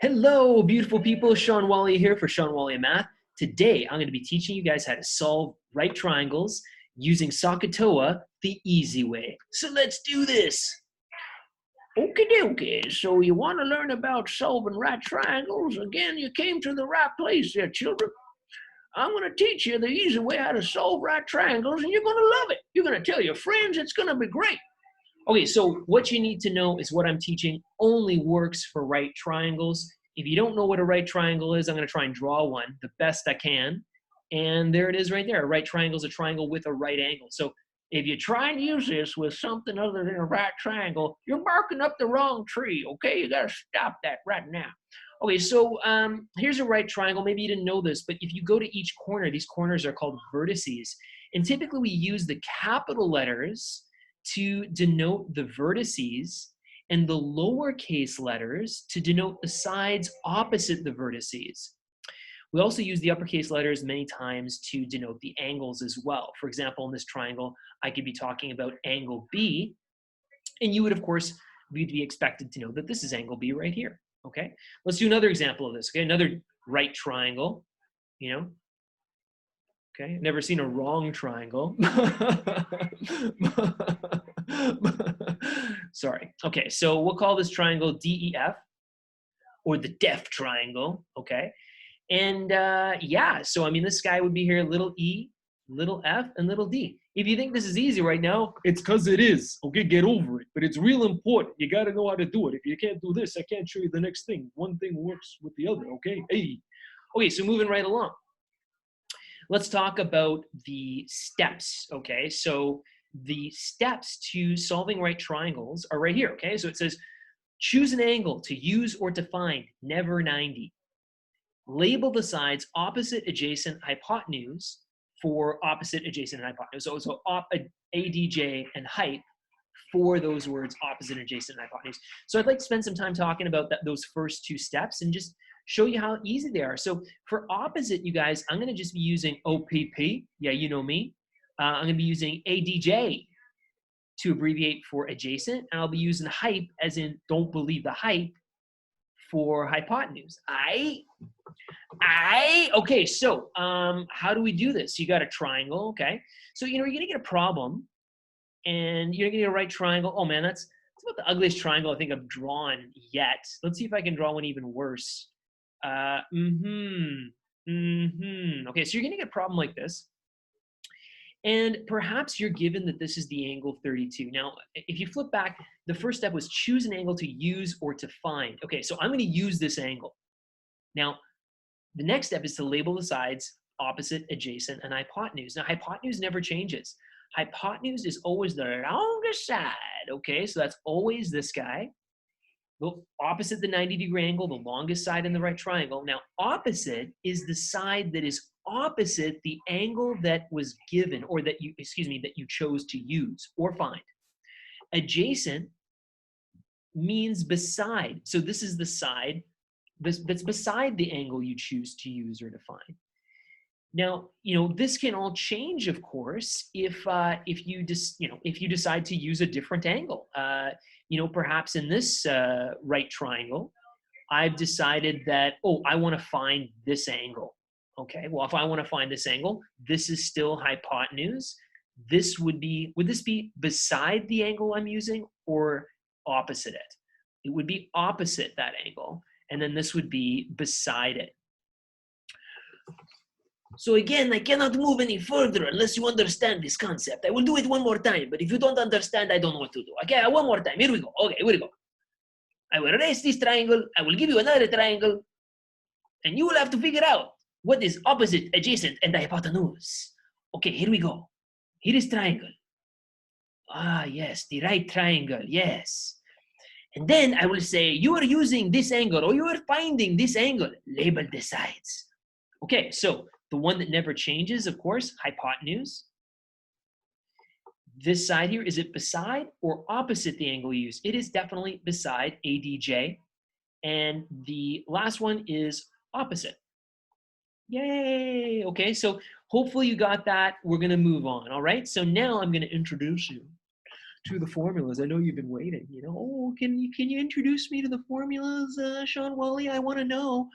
Hello, beautiful people. Sean Wally here for Sean Wally Math. Today, I'm going to be teaching you guys how to solve right triangles using SOHCAHTOA the easy way. So let's do this. Okie dokie. So you want to learn about solving right triangles? Again, you came to the right place there, children. I'm going to teach you the easy way how to solve right triangles, and you're going to love it. You're going to tell your friends it's going to be great. Okay, so what you need to know is what I'm teaching only works for right triangles. If you don't know what a right triangle is, I'm going to try and draw one the best I can. And there it is right there. A right triangle is a triangle with a right angle. So if you try and use this with something other than a right triangle, you're barking up the wrong tree, okay? You got to stop that right now. Okay, so here's a right triangle. Maybe you didn't know this, but if you go to each corner, these corners are called vertices. And typically we use the capital letters to denote the vertices and the lowercase letters to denote the sides opposite the vertices. We also use the uppercase letters many times to denote the angles as well. For example, in this triangle, I could be talking about angle B, and you would, of course, be expected to know that this is angle B right here, okay? Let's do another example of this, okay? Another right triangle, you know? Okay, never seen a wrong triangle. Sorry. Okay, so we'll call this triangle DEF, or the deaf triangle, okay? And yeah, so I mean, this guy would be here, little e, little f, and little d. If you think this is easy right now, it's because it is, okay? Get over it. But it's real important. You got to know how to do it. If you can't do this, I can't show you the next thing. One thing works with the other, okay? Hey. Okay, so moving right along. Let's talk about the steps, okay? So the steps to solving right triangles are right here, okay? So it says, choose an angle to use or to find, never 90. Label the sides opposite, adjacent, hypotenuse for opposite, adjacent, and hypotenuse. So ADJ and height for those words opposite, adjacent, and hypotenuse. So I'd like to spend some time talking about those first two steps and just show you how easy they are. So for opposite, you guys, I'm going to just be using OPP. Yeah, you know me. I'm going to be using ADJ to abbreviate for adjacent, and I'll be using hype as in don't believe the hype for hypotenuse. Okay, so how do we do this? You got a triangle, okay? So, you know, you're going to get a problem, and you're going to get a right triangle. Oh, man, that's about the ugliest triangle I think I've drawn yet. Let's see if I can draw one even worse. Okay, so you're going to get a problem like this. And perhaps you're given that this is the angle 32. Now, if you flip back, the first step was choose an angle to use or to find. Okay, so I'm going to use this angle. Now, the next step is to label the sides opposite, adjacent, and hypotenuse. Now, hypotenuse never changes. Hypotenuse is always the longest side, okay? So that's always this guy. Opposite the 90-degree angle, the longest side in the right triangle. Now, opposite is the side that is opposite the angle that was given, or that you chose to use or find. Adjacent means beside. So this is the side that's beside the angle you choose to use or to find. Now, you know, this can all change, of course, if you decide to use a different angle. You know, perhaps in this right triangle, I've decided that, oh, I want to find this angle. Okay, well, if I want to find this angle, this is still hypotenuse. This would this be beside the angle I'm using or opposite it? It would be opposite that angle, and then this would be beside it. So again, I cannot move any further unless you understand this concept. I will do it one more time, but if you don't understand, I don't know what to do. Okay, one more time. Here we go. Okay, here we go. I will erase this triangle. I will give you another triangle. And you will have to figure out what is opposite, adjacent, and the hypotenuse. Okay, here we go. Here is triangle. Ah, yes, the right triangle, yes. And then I will say, you are using this angle, or you are finding this angle. Label the sides. Okay, so the one that never changes, of course, hypotenuse. This side here, is it beside or opposite the angle you use? It is definitely beside, ADJ. And the last one is opposite. Yay! Okay, so hopefully you got that. We're going to move on, all right? So now I'm going to introduce you to the formulas. I know you've been waiting, you know. Oh, can you introduce me to the formulas, Sean Wally? I want to know.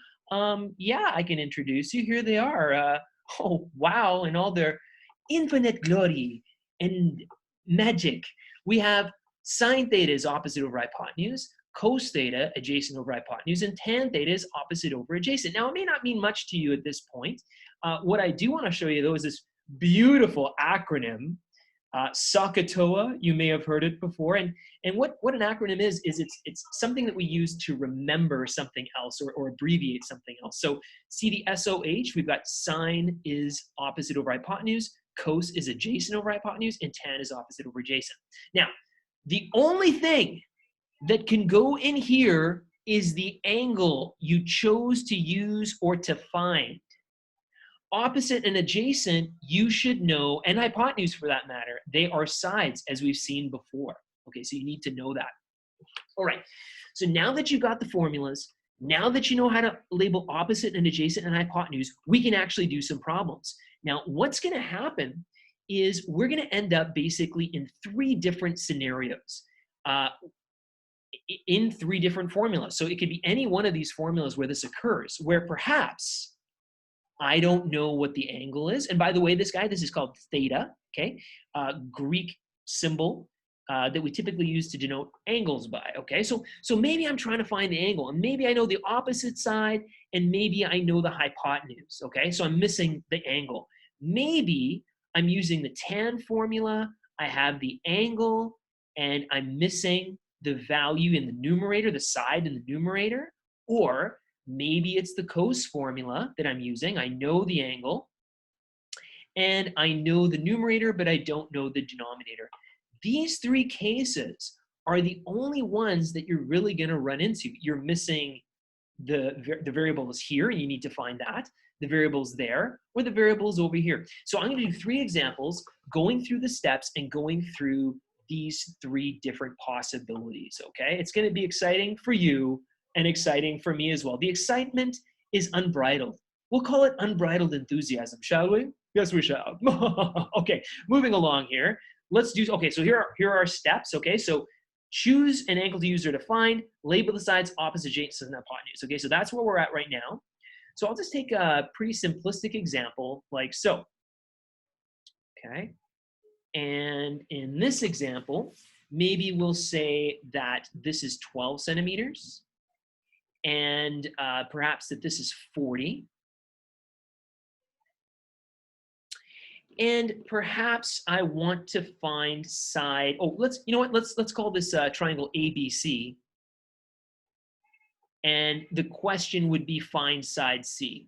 Yeah, I can introduce you. Here they are. Oh, wow, in all their infinite glory and magic. We have sine theta is opposite over hypotenuse, cos theta adjacent over hypotenuse, and tan theta is opposite over adjacent. Now, it may not mean much to you at this point. What I do want to show you, though, is this beautiful acronym, SOHCAHTOA. You may have heard it before. And what an acronym is it's something that we use to remember something else or abbreviate something else. So see the SOH, we've got sine is opposite over hypotenuse, cos is adjacent over hypotenuse, and tan is opposite over adjacent. Now, the only thing that can go in here is the angle you chose to use or to find. Opposite and adjacent, you should know, and hypotenuse for that matter, they are sides, as we've seen before. Okay, so you need to know that. All right, so now that you got the formulas, now that you know how to label opposite and adjacent and hypotenuse, we can actually do some problems. Now, what's going to happen is we're going to end up basically in 3 different scenarios. In 3 different formulas. So it could be any one of these formulas where this occurs, where perhaps I don't know what the angle is. And by the way, this is called theta, okay? Greek symbol that we typically use to denote angles by, okay? So maybe I'm trying to find the angle, and maybe I know the opposite side, and maybe I know the hypotenuse, okay? So I'm missing the angle. Maybe I'm using the tan formula, I have the angle, and I'm missing the value in the numerator, the side in the numerator, or maybe it's the cos formula that I'm using. I know the angle, and I know the numerator, but I don't know the denominator. These 3 cases are the only ones that you're really going to run into. You're missing the variables here, and you need to find that, the variables there, or the variables over here. So I'm going to do 3 examples, going through the steps and going through these 3 different possibilities, okay? It's going to be exciting for you and exciting for me as well. The excitement is unbridled. We'll call it unbridled enthusiasm, shall we? Yes, we shall. Okay, moving along here. Let's do, okay, so here are our steps, okay? So choose an angle to use or to find, label the sides opposite, adjacent, and hypotenuse. Okay, so that's where we're at right now. So I'll just take a pretty simplistic example like so. Okay, and in this example, maybe we'll say that this is 12 centimeters, and perhaps that this is 40. And perhaps I want to find side, oh, you know what, let's call this triangle ABC. And the question would be find side C.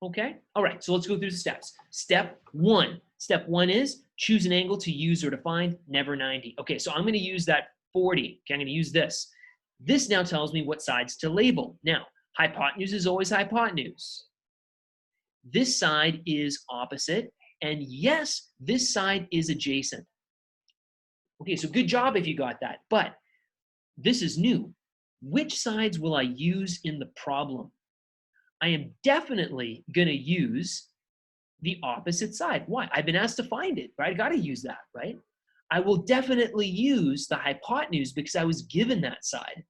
Okay, all right, so let's go through the steps. Step 1. Step 1 is choose an angle to use or to find, never 90. Okay, so I'm going to use that 40. Okay, I'm going to use this. This now tells me what sides to label. Now, hypotenuse is always hypotenuse. This side is opposite, and yes, this side is adjacent. Okay, so good job if you got that, but this is new. Which sides will I use in the problem? I am definitely going to use the opposite side. Why? I've been asked to find it, right? I got to use that, right? I will definitely use the hypotenuse because I was given that side.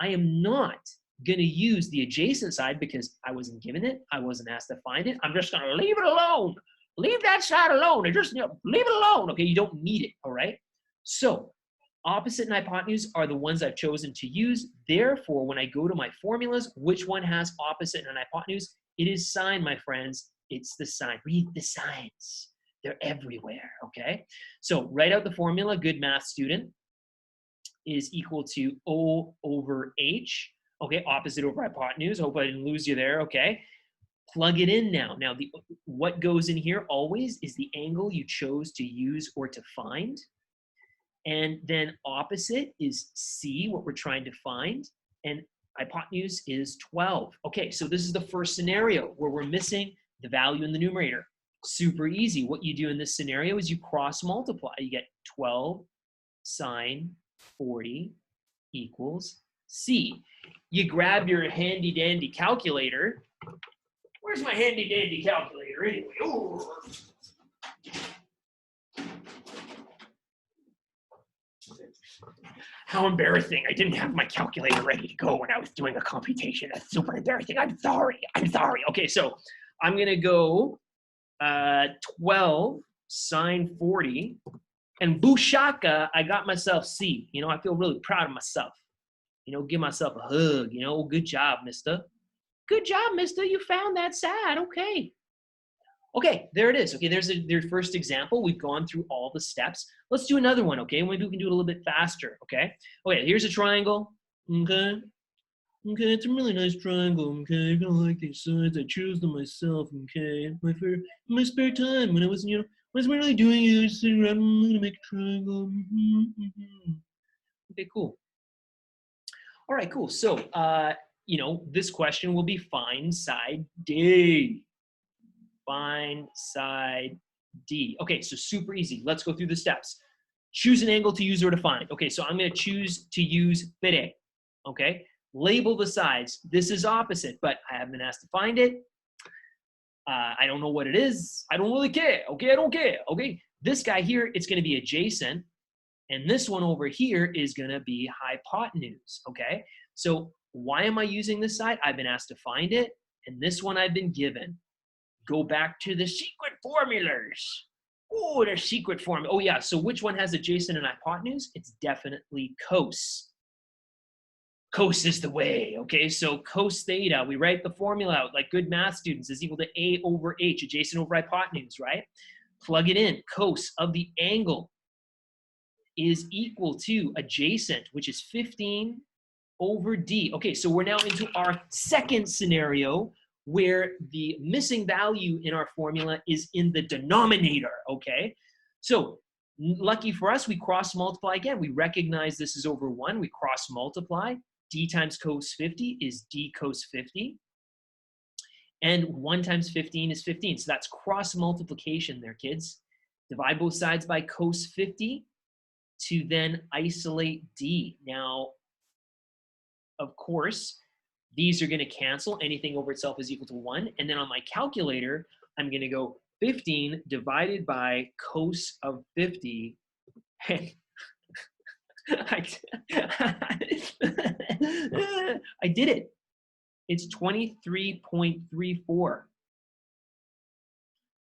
I am not going to use the adjacent side because I wasn't given it. I wasn't asked to find it. I'm just going to leave it alone. Leave that side alone. And just leave it alone. Okay, you don't need it, all right? So opposite and hypotenuse are the ones I've chosen to use. Therefore, when I go to my formulas, which one has opposite and hypotenuse? It is sine, my friends. It's the sine. Read the signs. They're everywhere, okay? So write out the formula, good math student, is equal to O over H. Okay, opposite over hypotenuse. Hope I didn't lose you there, okay? Plug it in now. Now, what goes in here always is the angle you chose to use or to find. And then opposite is C, what we're trying to find. And hypotenuse is 12. Okay, so this is the first scenario where we're missing the value in the numerator. Super easy. What you do in this scenario is you cross multiply. You get 12 sine 40 equals C. You grab your handy dandy calculator. Where's my handy dandy calculator anyway? Ooh. How embarrassing. I didn't have my calculator ready to go when I was doing a computation. That's super embarrassing. I'm sorry. I'm sorry. Okay, so I'm going to go 12 sine 40. And Bushaka, I got myself C. You know, I feel really proud of myself. You know, give myself a hug. You know, good job, mister. Good job, mister. You found that sad. Okay. Okay, there it is. Okay, there's their first example. We've gone through all the steps. Let's do another one, okay? Maybe we can do it a little bit faster, okay? Okay, here's a triangle, okay? Okay, it's a really nice triangle, okay? You're gonna like these sides. I choose them myself, okay? My spare time when I wasn't, you know, wasn't really doing it. I was sitting around, I'm gonna make a triangle. Okay, cool. All right, cool. So, you know, this question will be find side D. Find side D. Okay, so super easy. Let's go through the steps. Choose an angle to use or to find. Okay, so I'm going to choose to use pere. Okay, label the sides. This is opposite, but I haven't been asked to find it. I don't know what it is. I don't really care. Okay, I don't care. Okay, this guy here, it's going to be adjacent. And this one over here is going to be hypotenuse. Okay, so why am I using this side? I've been asked to find it. And this one I've been given. Go back to the secret formulas. Oh, the secret formula. Oh, yeah. So which one has adjacent and hypotenuse? It's definitely cos. Cos is the way. Okay, so cos theta, we write the formula out like good math students, is equal to A over H, adjacent over hypotenuse, right? Plug it in. Cos of the angle is equal to adjacent, which is 15 over D. Okay, so we're now into our second scenario where the missing value in our formula is in the denominator, okay? So lucky for us, we cross multiply again. We recognize this is over 1. We cross multiply. D times cos 50 is D cos 50. And 1 times 15 is 15. So that's cross multiplication there, kids. Divide both sides by cos 50 to then isolate D. Now, of course, these are going to cancel. Anything over itself is equal to 1. And then on my calculator, I'm going to go 15 divided by cos of 50. I did it. It's 23.34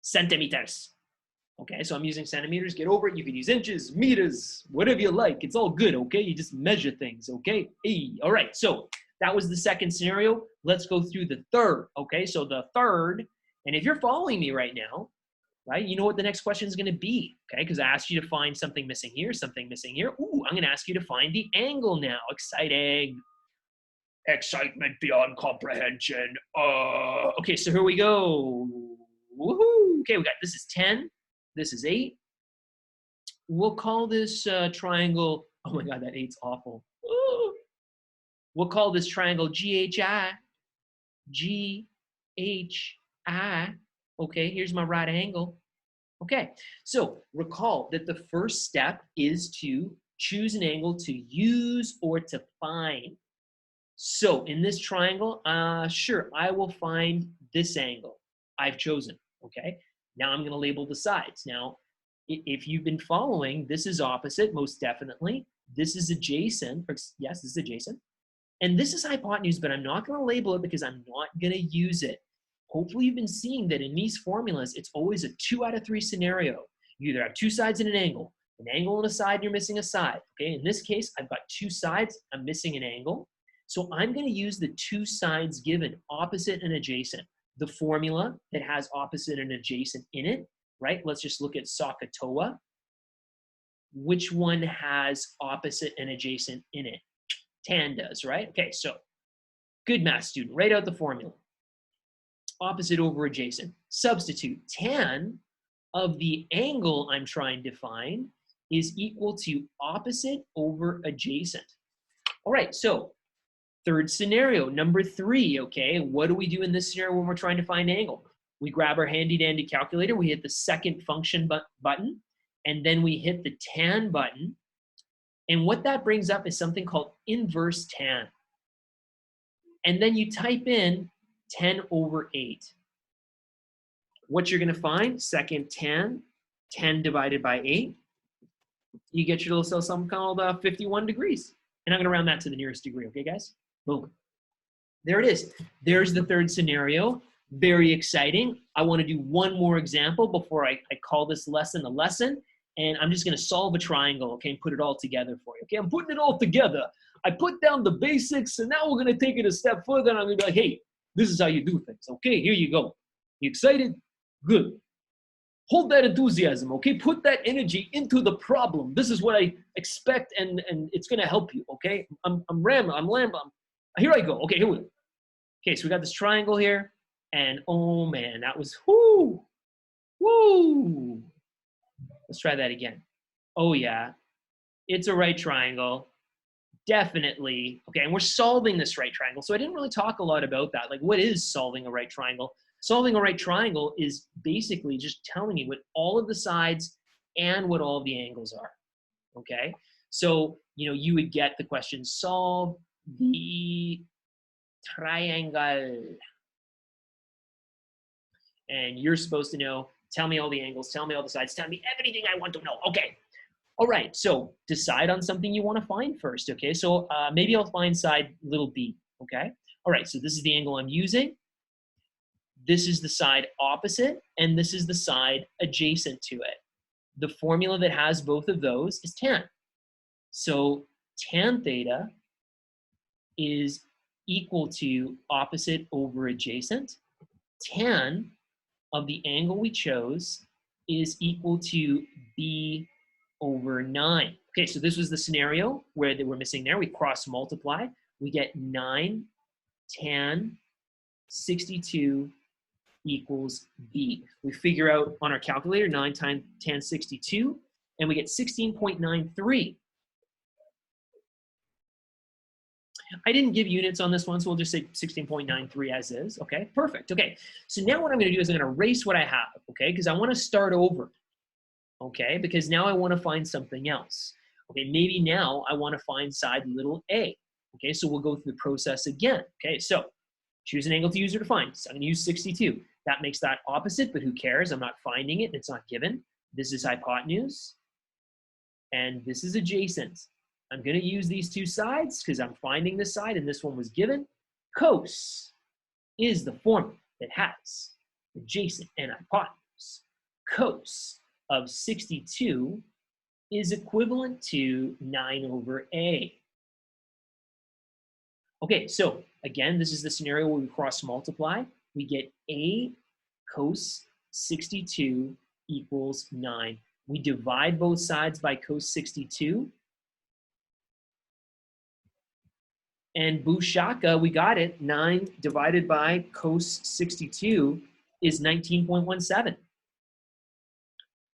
centimeters. Okay, so I'm using centimeters. Get over it. You can use inches, meters, whatever you like. It's all good, okay? You just measure things, okay? Hey, all right, so that was the second scenario. Let's go through the third, okay? So the third, and if you're following me right now, right, you know what the next question is going to be, okay? Because I asked you to find something missing here, something missing here. Ooh, I'm going to ask you to find the angle now. Exciting. Excitement beyond comprehension. Okay, so here we go. Woohoo. Okay, we got, this is 10. This is 8. We'll call this triangle, oh my God, that 8's awful. Ooh. We'll call this triangle GHI. GHI. Okay, here's my right angle. Okay, so recall that the first step is to choose an angle to use or to find. So in this triangle, sure, I will find this angle I've chosen, okay? Now I'm going to label the sides. Now, if you've been following, this is opposite, most definitely. This is adjacent. Yes, this is adjacent. And this is hypotenuse, but I'm not going to label it because I'm not going to use it. Hopefully you've been seeing that in these formulas, it's always a 2 out of 3 scenario. You either have 2 sides and an angle and a side, and you're missing a side. Okay, in this case, I've got 2 sides, I'm missing an angle. So I'm going to use the 2 sides given, opposite and adjacent. The formula that has opposite and adjacent in it, right? Let's just look at SOHCAHTOA. Which one has opposite and adjacent in it? Tan does, right? Okay, so good math student, write out the formula. Opposite over adjacent. Substitute. Tan of the angle I'm trying to find is equal to opposite over adjacent. All right, so third scenario, number 3, okay? What do we do in this scenario when we're trying to find angle? We grab our handy-dandy calculator, we hit the second function button, and then we hit the tan button. And what that brings up is something called inverse tan. And then you type in 10 over 8. What you're going to find, second tan, 10 divided by 8, you get your little something called 51 degrees. And I'm going to round that to the nearest degree, okay, guys? Boom. There it is. There's the third scenario. Very exciting. I want to do one more example before I call this lesson a lesson. And I'm just going to solve a triangle, okay, and put it all together for you. Okay, I'm putting it all together. I put down the basics, and now we're going to take it a step further, and I'm going to be like, hey, this is how you do things. Okay, here you go. You excited? Good. Hold that enthusiasm, okay? Put that energy into the problem. This is what I expect, and it's going to help you, okay? I'm rambling. Here I go. Okay, here we go. Okay, so we got this triangle here, and oh man, that was whoo. Let's try that again. Oh yeah, it's a right triangle, definitely. Okay, and we're solving this right triangle. So I didn't really talk a lot about that. Like, what is solving a right triangle? Solving a right triangle is basically just telling you what all of the sides and what all of the angles are. Okay, so you would get the question: solve the triangle. And you're supposed to know, tell me all the angles, tell me all the sides, tell me everything I want to know. Okay. All right. So decide on something you want to find first. Okay. So maybe I'll find side little b. Okay. All right. So this is the angle I'm using. This is the side opposite, and this is the side adjacent to it. The formula that has both of those is tan. So tan theta is equal to opposite over adjacent. Tan of the angle we chose is equal to b over 9. Okay, so this was the scenario where they were missing there. We cross multiply. We get 9 tan 62 equals b. We figure out on our calculator 9 times tan 62, and we get 16.93. I didn't give units on this one, so we'll just say 16.93 as is. Okay, perfect. Okay, so now what I'm going to do is I'm going to erase what I have, okay, because I want to start over, okay, because now I want to find something else. Okay, maybe now I want to find side little a. Okay, so we'll go through the process again. Okay, so choose an angle to use or to find. So I'm going to use 62. That makes that opposite, but who cares? I'm not finding it. It's not given. This is hypotenuse, and this is adjacent. I'm going to use these two sides because I'm finding this side, and this one was given. Cos is the formula that has adjacent and hypotenuse. Cos of 62 is equivalent to 9 over a. Okay, so again, this is the scenario where we cross multiply. We get a cos 62 equals 9. We divide both sides by cos 62. And Bushaka, we got it. 9 divided by cos 62 is 19.17.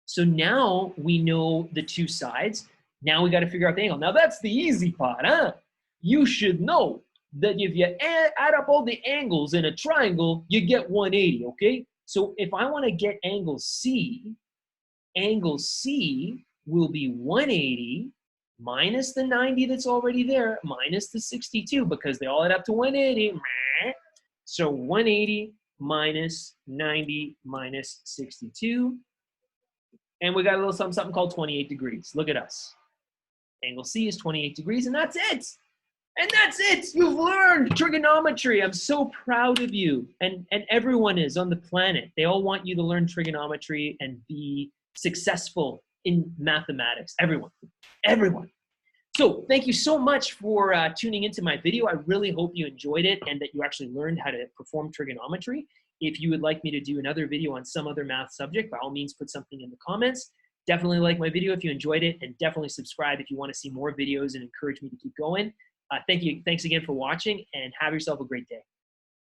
So now we know the two sides. Now we got to figure out the angle. Now that's the easy part, huh? You should know that if you add up all the angles in a triangle, you get 180, okay? So if I want to get angle C will be 180 minus the 90 that's already there, minus the 62, because they all add up to 180. So 180 minus 90 minus 62. And we got a little something called 28 degrees. Look at us. Angle C is 28 degrees, and that's it. And that's it. You've learned trigonometry. I'm so proud of you. And everyone is on the planet. They all want you to learn trigonometry and be successful in mathematics. Everyone. So thank you so much for tuning into my video. I really hope you enjoyed it and that you actually learned how to perform trigonometry. If you would like me to do another video on some other math subject, by all means, put something in the comments. Definitely like my video if you enjoyed it, and definitely subscribe if you want to see more videos and encourage me to keep going. Thank you. Thanks again for watching, and have yourself a great day.